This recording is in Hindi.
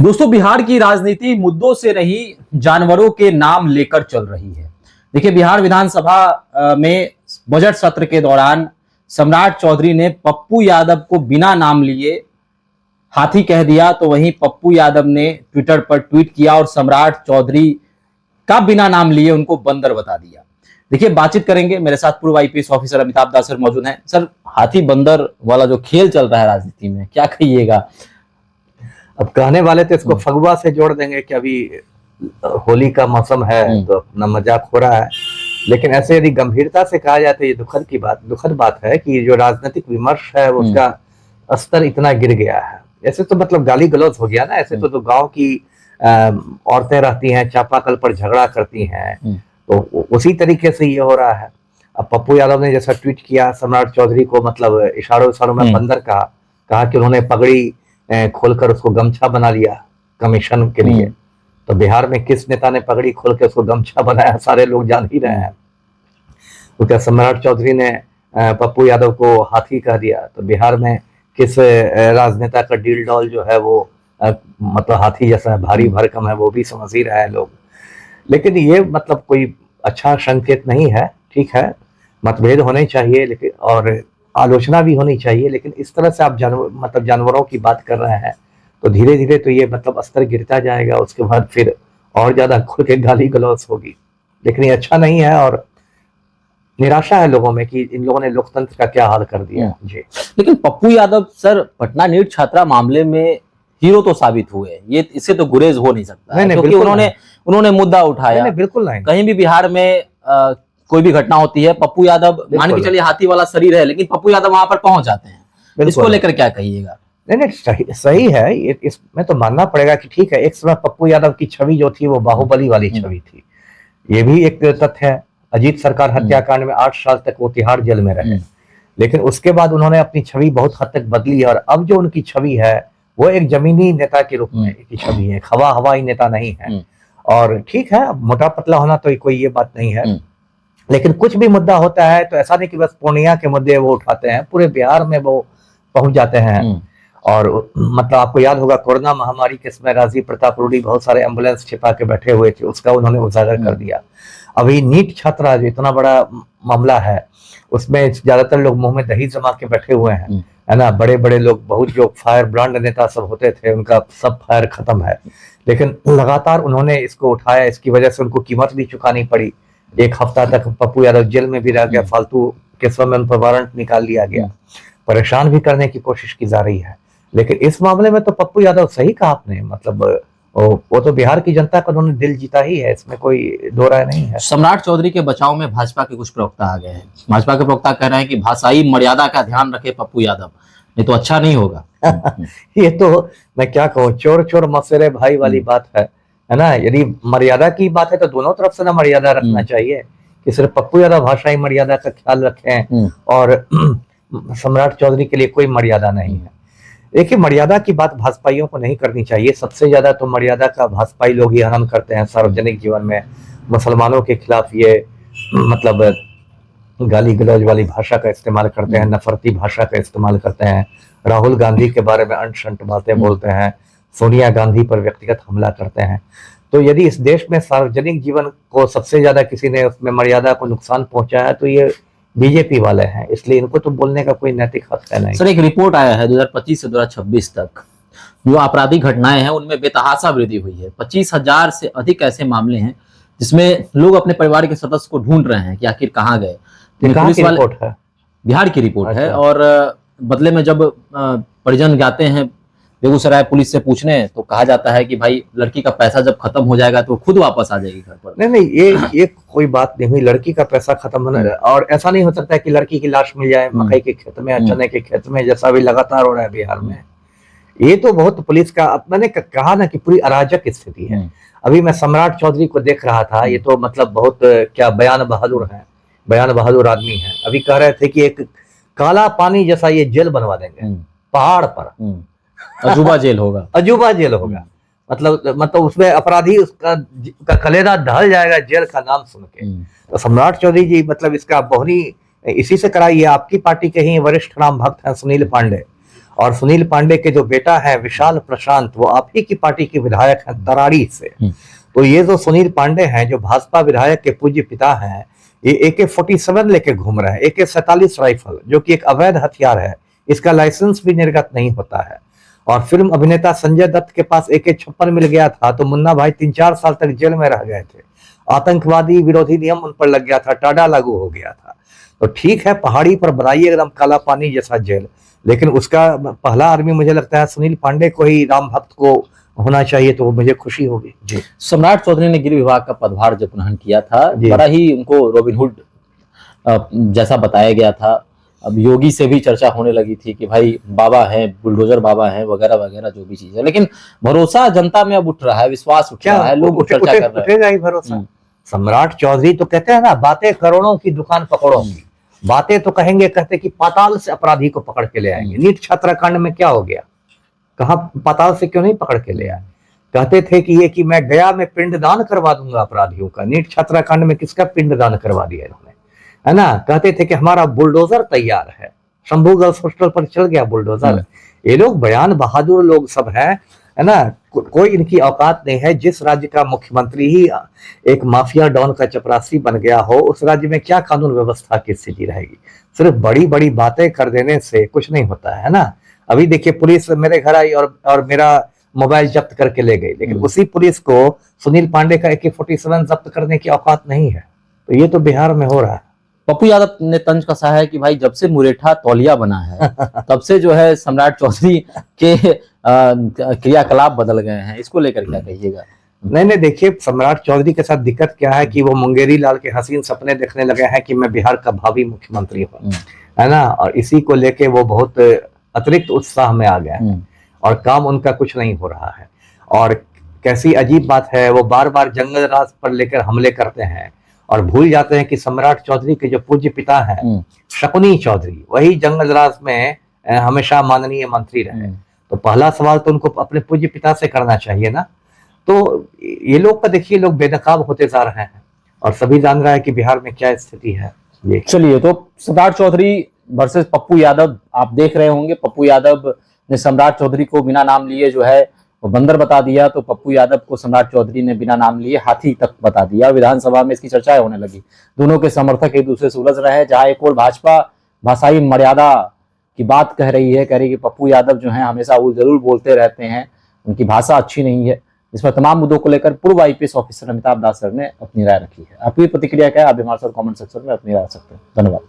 दोस्तों, बिहार की राजनीति मुद्दों से नहीं जानवरों के नाम लेकर चल रही है। देखिए, बिहार विधानसभा में बजट सत्र के दौरान सम्राट चौधरी ने पप्पू यादव को बिना नाम लिए हाथी कह दिया, तो वहीं पप्पू यादव ने ट्विटर पर ट्वीट किया और सम्राट चौधरी का बिना नाम लिए उनको बंदर बता दिया। देखिए, बातचीत करेंगे। मेरे साथ पूर्व आईपीएस ऑफिसर अमिताभ दास सर मौजूद हैं। सर, हाथी बंदर वाला जो खेल चल रहा है राजनीति में, क्या कहिएगा? अब कहने वाले तो इसको फगुआ से जोड़ देंगे कि अभी होली का मौसम है तो अपना मजाक हो रहा है, लेकिन ऐसे यदि गंभीरता से कहा जाए तो ये दुखद बात है कि जो राजनीतिक विमर्श है उसका स्तर इतना गिर गया है। ऐसे तो मतलब गाली गलौज हो गया ना। ऐसे तो गांव की औरतें रहती हैं, चापाकल पर झगड़ा करती हैं, तो उसी तरीके से ये हो रहा है। अब पप्पू यादव ने जैसा ट्वीट किया सम्राट चौधरी को, मतलब इशारों में बंदर कहा कि उन्होंने पगड़ी खोलकर उसको गमछा बना लिया कमीशन के लिए। तो बिहार में किस नेता ने पगड़ी खोल के उसको गमछा बनाया, सारे लोग जान ही रहे हैं। तो क्या सम्राट चौधरी ने पप्पू यादव को हाथी कह दिया, तो बिहार में किस राजनेता का डील डॉल जो है वो मतलब हाथी जैसा भारी भरकम है, वो भी समझ ही रहा है लोग। लेकिन ये मतलब कोई अच्छा संकेत नहीं है। ठीक है, मतभेद होने चाहिए लेकिन और आलोचना भी होनी चाहिए, लेकिन इस तरह से आप जानवरों की बात कर रहे हैं तो धीरे धीरे तो ये मतलब स्तर गिरता जाएगा। उसके बाद फिर और ज्यादा खुल के गाली गलौज होगी, लेकिन ये अच्छा नहीं है और निराशा है लोगों में कि इन लोगों ने लोकतंत्र का क्या हाल कर दिया जी। लेकिन पप्पू यादव सर पटना नीट छात्रा मामले में हीरो तो साबित हुए, ये इससे तो गुरेज हो नहीं सकता। नहीं, क्योंकि उन्होंने मुद्दा उठाया। नहीं, बिल्कुल नहीं। कहीं भी बिहार में कोई भी घटना होती है, पप्पू यादव मान के चलिए हाथी वाला शरीर है, लेकिन पप्पू यादव वहां पर पहुंच जाते हैं। इसको लेकर क्या कहिएगा? नहीं, सही है। इसमें तो मानना पड़ेगा कि ठीक है, एक समय पप्पू यादव की छवि जो थी वो बाहुबली वाली छवि थी। ये भी एक तथ्य है। अजीत सरकार हत्याकांड में 8 साल तक वो तिहाड़ जेल में रहे, लेकिन उसके बाद उन्होंने अपनी छवि बहुत हद तक बदली और अब जो उनकी छवि है वो एक जमीनी नेता के रूप में की छवि है, हवाई नेता नहीं है। और ठीक है, मोटा पतला होना तो कोई ये बात नहीं है, लेकिन कुछ भी मुद्दा होता है तो ऐसा नहीं कि बस पूर्णिया के मुद्दे वो उठाते हैं, पूरे बिहार में वो पहुंच जाते हैं। और मतलब आपको याद होगा कोरोना महामारी के समय राजी प्रताप रूडी बहुत सारे एम्बुलेंस छिपा के बैठे हुए थे, उसका उन्होंने उजागर कर दिया। अभी नीट छात्रा जो इतना बड़ा मामला है उसमें ज्यादातर लोग मुंह में दही जमा के बैठे हुए हैं, है ना। बड़े बड़े लोग, बहुत जो फायर ब्रांड नेता सब होते थे, उनका सब फायर खत्म है, लेकिन लगातार उन्होंने इसको उठाया। इसकी वजह से उनको कीमत भी चुकानी पड़ी। 1 हफ्ता तक पप्पू यादव जेल में भी रह गया, फालतू केसों में उन पर वारंट निकाल लिया गया, परेशान भी करने की कोशिश की जा रही है। लेकिन इस मामले में तो पप्पू यादव सही कहा आपने, मतलब वो तो बिहार की जनता का उन्होंने दिल जीता ही है, इसमें कोई दो राय नहीं है। सम्राट चौधरी के बचाव में भाजपा के कुछ प्रवक्ता आ गए हैं। भाजपा के प्रवक्ता कह रहे हैं कि भाषाई मर्यादा का ध्यान रखे पप्पू यादव, नहीं तो अच्छा नहीं होगा। ये तो मैं क्या कहूँ, चोर चोर मसेरे भाई वाली बात है ना। यदि मर्यादा की बात है तो दोनों तरफ से ना मर्यादा रखना चाहिए कि सिर्फ पप्पू यादव भाषाई मर्यादा का ख्याल रखें और सम्राट चौधरी के लिए कोई मर्यादा नहीं है। देखिए, मर्यादा की बात भाजपाइयों को नहीं करनी चाहिए। सबसे ज्यादा तो मर्यादा का भाजपाई लोग ही हनन करते हैं सार्वजनिक जीवन में। मुसलमानों के खिलाफ ये मतलब गाली गलौज वाली भाषा का इस्तेमाल करते हैं, नफरती भाषा का इस्तेमाल करते हैं, राहुल गांधी के बारे में अंट-शंट बातें बोलते हैं, सोनिया गांधी पर व्यक्तिगत हमला करते हैं। तो यदि इस देश में सार्वजनिक जीवन को सबसे ज्यादा किसी ने उसमें मर्यादा को नुकसान पहुंचाया तो ये बीजेपी वाले हैं, इसलिए इनको तो बोलने का कोई नैतिक हक है नहीं। सर, एक रिपोर्ट आया है 2025 से 2026 तक जो आपराधिक घटनाएं हैं उनमें बेतहाशा वृद्धि हुई है। 25,000 से अधिक ऐसे मामले हैं जिसमें लोग अपने परिवार के सदस्य को ढूंढ रहे हैं कि आखिर कहाँ गए। पुलिस वाले रिपोर्ट है, बिहार की रिपोर्ट है। और बदले में जब परिजन जाते हैं बेगूसराय पुलिस से पूछने तो कहा जाता है कि भाई लड़की का पैसा जब खत्म हो जाएगा तो खुद वापस आ जाएगी घर पर। नहीं, ये कोई बात नहीं हुई। लड़की का पैसा खत्म होना, और ऐसा नहीं हो सकता है कि लड़की की लाश मिल जाए मकई के खेत में, चने के खेत में, जैसा भी लगातार हो रहा है बिहार में। ये तो बहुत पुलिस का, मैंने कहा ना कि पूरी अराजक स्थिति है। अभी मैं सम्राट चौधरी को देख रहा था, ये तो मतलब बहुत क्या बयान बहादुर है, बयान बहादुर आदमी है। अभी कह रहे थे कि एक काला पानी जैसा ये जेल बनवा देंगे पहाड़ पर, अजूबा जेल होगा, अजूबा जेल होगा। मतलब उसमें अपराधी उसका कलेरा ढल जाएगा जेल का नाम सुन के। तो सम्राट चौधरी जी मतलब इसका बोहनी इसी से कराई है। आपकी पार्टी के ही वरिष्ठ राम भक्त हैं सुनील पांडे, और सुनील पांडे के जो बेटा है विशाल प्रशांत, वो आप ही की पार्टी के विधायक हैं तराड़ी से। तो ये जो सुनील पांडे हैं, जो भाजपा विधायक के पूज्य पिता हैं, ये AK-47 लेके घूम रहे हैं, AK-47 राइफल, जो कि एक अवैध हथियार है, इसका लाइसेंस भी निर्गत नहीं होता है। और फिल्म अभिनेता संजय दत्त के पास AK-56 मिल गया था तो मुन्ना भाई 3-4 साल तक जेल में रह गए थे। आतंकवादी विरोधी नियम उन पर लग गया था, टाडा लागू हो गया था। तो ठीक है, पहाड़ी पर बनाइए एकदम काला पानी जैसा जेल, लेकिन उसका पहला आदमी मुझे लगता है सुनील पांडे को ही राम भक्त को होना चाहिए, तो मुझे खुशी होगी जी। सम्राट चौधरी ने गृह विभाग का पदभार जब ग्रहण किया था, बड़ा ही उनको रॉबिनहुड जैसा बताया गया था। अब योगी से भी चर्चा होने लगी थी कि भाई बाबा हैं, बुलडोजर बाबा हैं, वगैरह वगैरह जो भी चीज है, लेकिन भरोसा जनता में अब उठ रहा है, विश्वास उठ रहा है, लोग चर्चा कर रहे उठेगा ही भरोसा। सम्राट चौधरी तो कहते हैं ना, बातें करोड़ों की दुकान पकड़ो, बातें तो कहेंगे, कहते कि पाताल से अपराधी को पकड़ के ले आएंगे। नीट छात्राकांड में क्या हो गया, कहा पाताल से क्यों नहीं पकड़ के ले आए? कहते थे कि मैं गया में पिंडदान करवा दूंगा अपराधियों का। नीट छात्राकांड में किसका पिंडदान करवा दिया इन्होंने, है ना? कहते थे कि हमारा बुलडोजर तैयार है, शंभू गर्ल्स हॉस्टल पर चल गया बुलडोजर। ये लोग बयान बहादुर लोग सब है ना? कोई इनकी औकात नहीं है। जिस राज्य का मुख्यमंत्री ही एक माफिया डॉन का चपरासी बन गया हो, उस राज्य में क्या कानून व्यवस्था की स्थिति रहेगी? सिर्फ बड़ी बड़ी बातें कर देने से कुछ नहीं होता है ना। अभी देखिए, पुलिस मेरे घर आई और मेरा मोबाइल जब्त करके ले गई, लेकिन उसी पुलिस को सुनील पांडे का AK-47 जब्त करने की औकात नहीं है। तो ये तो बिहार में हो रहा है। पप्पू यादव ने तंज कसा है कि भाई जब से मुरेठा तौलिया बना है तब से जो है सम्राट चौधरी के क्रियाकलाप बदल गए हैं, इसको लेकर क्या कहिएगा? नहीं, देखिए, सम्राट चौधरी के साथ दिक्कत क्या है कि वो मुंगेरी लाल के हसीन सपने देखने लगे हैं कि मैं बिहार का भावी मुख्यमंत्री हूँ, है ना? और इसी को लेके वो बहुत अतिरिक्त उत्साह में आ गए हैं और काम उनका कुछ नहीं हो रहा है। और कैसी अजीब बात है, वो बार बार जंगल राज पर लेकर हमले करते हैं और भूल जाते हैं कि सम्राट चौधरी के जो पूज्य पिता हैं शकुनी चौधरी, वही जंगल राज में हमेशा माननीय मंत्री रहे। तो पहला सवाल तो उनको अपने पूज्य पिता से करना चाहिए ना। तो ये लोग का देखिए, लोग बेनकाब होते जा रहे हैं और सभी जान रहा है कि बिहार में क्या स्थिति है। चलिए, तो सम्राट चौधरी वर्सेस पप्पू यादव आप देख रहे होंगे। पप्पू यादव ने सम्राट चौधरी को बिना नाम लिए जो है वो बंदर बता दिया, तो पप्पू यादव को सम्राट चौधरी ने बिना नाम लिए हाथी तक बता दिया। विधानसभा में इसकी चर्चाएं होने लगी, दोनों के समर्थक एक दूसरे से उलझ रहे हैं। जहां एक और भाजपा भाषाई मर्यादा की बात कह रही है कि पप्पू यादव जो है हमेशा वो जरूर बोलते रहते हैं, उनकी भाषा अच्छी नहीं है। इस पर तमाम मुद्दों को लेकर पूर्व IPS ऑफिसर अमिताभ दास सर ने अपनी राय रखी है। आपकी प्रतिक्रिया क्या है? आप हमारे साथ कमेंट सेक्शन में अपनी राय रख सकते हैं। धन्यवाद।